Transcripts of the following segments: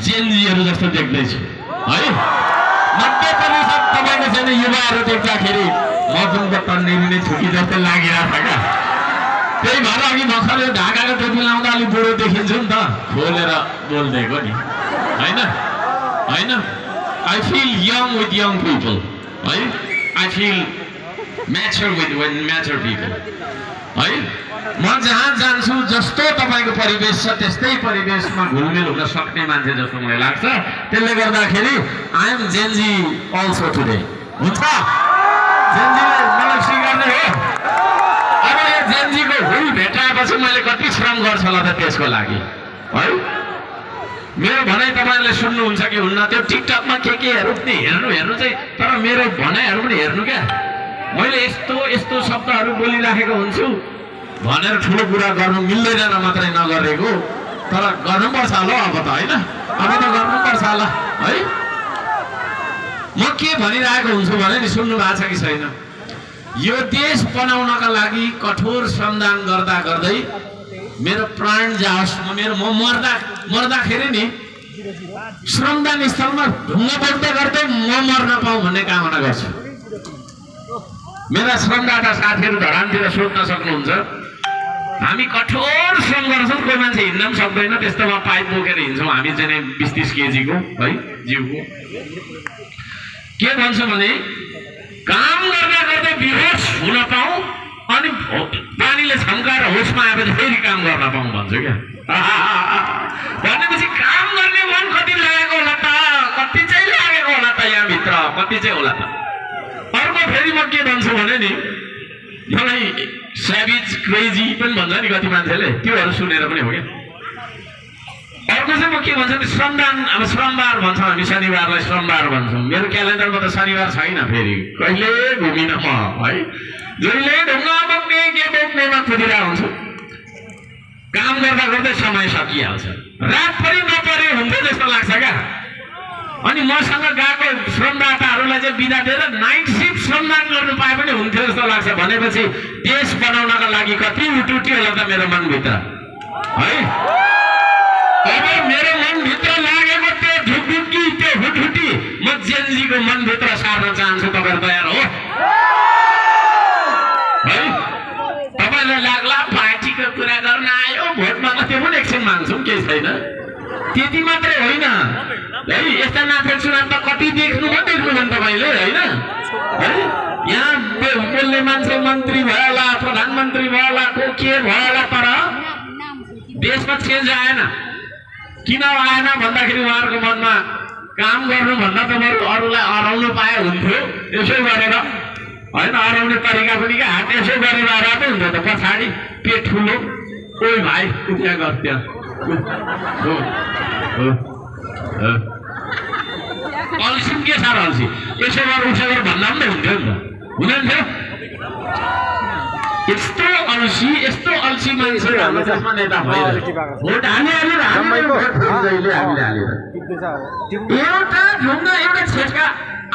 जेनजीहरू जस्तो देख्दैछु है। 90% तपाईँको चाहिँ युवाहरू देख्दाखेरि मजुङको तन्नेरी नै छुकी जस्तो लागिरहेको छ क्या। त्यही भएर अघि भर्खर यो ढाकाको टोपी लाउँदा अलिक बुढो देखिन्छु नि त, खोलेर बोलिदिएको नि होइन होइन। I feel young with young people है, I feel mature with mature people है। म जहाँ जान्छु जस्तो तपाईँको परिवेश छ त्यस्तै परिवेशमा घुलमिल हुन सक्ने मान्छे जस्तो मलाई लाग्छ। त्यसले गर्दाखेरि I am GenZ also today. हुन्छ जेनजीले मलाई स्वीकार्ने हो। अब यो जेनजीको हुल भेटाएपछि मैले कति श्रम गर्छु होला त त्यसको लागि है। मेरो भनाइ तपाईँहरूले सुन्नुहुन्छ कि हुन्न त्यो टिकटकमा केहरू पनि हेर्नु चाहिँ, तर मेरो भनाइहरू पनि हेर्नु क्या। मैले यस्तो यस्तो शब्दहरू बोलिराखेको हुन्छु भनेर ठुलो कुरा गर्नु मिल्दैन मात्रै नगरेको, तर गर्नुपर्छ होला अब त होइन, अब त गर्नुपर्छ होला है। म के भनिरहेको हुन्छु भने नि सुन्नु भएको छ कि छैन, यो देश बनाउनका लागि कठोर श्रमदान गर्दा गर्दै मेरो प्राण जाओस्, म मर्दाखेरि नि श्रमदान स्थलमा ढुङ्गा बोक्दै गर्दै म मर्न पाऊँ भन्ने कामना गर्छु। मेरा श्रमदाता साथीहरू धरानतिर सोध्न सक्नुहुन्छ, हामी कठोर श्रम गर्छौँ, कोही मान्छे हिँड्न पनि सक्दैन, त्यस्तोमा पाइप बोकेर हिँड्छौँ हामी चाहिँ 20-30 केजीको है जिउको। के भन्छु भने काम गर्दा गर्दै बेहोस हुन पाऊँ अनि पानीले छम्काएर होसमा आएपछि फेरि काम गर्न पाऊँ भन्छु क्या। भनेपछि काम गर्ने मन कति लागेको होला त, कति चाहिँ लागेको होला त यहाँभित्र, कति चाहिँ होला त। अर्को फेरि म के भन्छु भने नि, मलाई सेभिज क्रेजी पनि भन्छ नि कति मान्छेले, त्योहरू सुनेर पनि हो क्या। अर्को चाहिँ म के भन्छु भने श्रमदान, अब श्रमबार भन्छौँ हामी, शनिबारलाई श्रमबार भन्छौँ। मेरो क्यालेन्डरमा त शनिबार छैन, फेरि कहिले घुमिन म है, जहिले ढुङ्गा बोक्ने के बोक्नेमा कुदिरहेको हुन्छु। काम गर्दा गर्दै समय सकिहाल्छ, रात पनि नपरे हुन्थ्यो जस्तो लाग्छ क्या। अनि मसँग गएको श्रमदाताहरूलाई चाहिँ बिदा दिएर नाइट सिफ्ट श्रमदान गर्नु पाए पनि हुन्थ्यो जस्तो लाग्छ। भनेपछि देश बनाउनका लागि कति उटुटी होला त मेरो मनभित्र है। अब मेरो मनभित्र लागेको त्यो ढुकढुकी, त्यो हुटहुटी म जेनजीको मनभित्र सार्न चाहन्छु। तपाईँहरू तयार हो है? तपाईँलाई लाग्ला पार्टीको कुरा गर्न आयो, भोटमा त्यो पनि एकछिन माग्छौँ, केही छैन। त्यति मात्रै होइन है, यस्ता नाथे चुनाव त कति देख्नु नि तपाईँले होइन है। यहाँ बोल्ने मान्छे मन्त्री भयो होला, प्रधानमन्त्री भयो होला, को के भयो होला, तर देशमा चेन्ज आएन। किन आएन भन्दाखेरि उहाँहरूको मनमा काम गर्नुभन्दा त बरु अरूलाई हराउनु पाए हुन्थ्यो यसो गरेर होइन। हराउने तरिका पनि क्या, हात यसो गरेर हराएको हुन्थ्यो त, पछाडि पेट ठुलो, ओइ भाइ उठ्या गर्थ्यो। अल्छी के साह्रो अल्छी, यसो गर उसो गर भन्दा पनि हुन्थ्यो नि त, हुनुहुन्थ्यो? यस्तो अल्छी मान्छे हाम्रो देशमा नेता भोट एउटा ढुङ्गा एउटा छेटका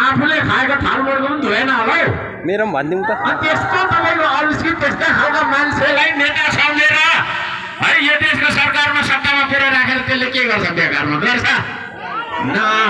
आफूले खाएको थालबाट पनि धोएन होला हौ। मेरो भनिदिउँ त, त्यस्तो तपाईँको अल्छी त्यस्ता खालका मान्छेलाई नेता सम्झेर है यो देशको सरकारमा सत्तामा पुऱ्याइ राखेर त्यसले के गर्छ? बेकारमा गर्छ न।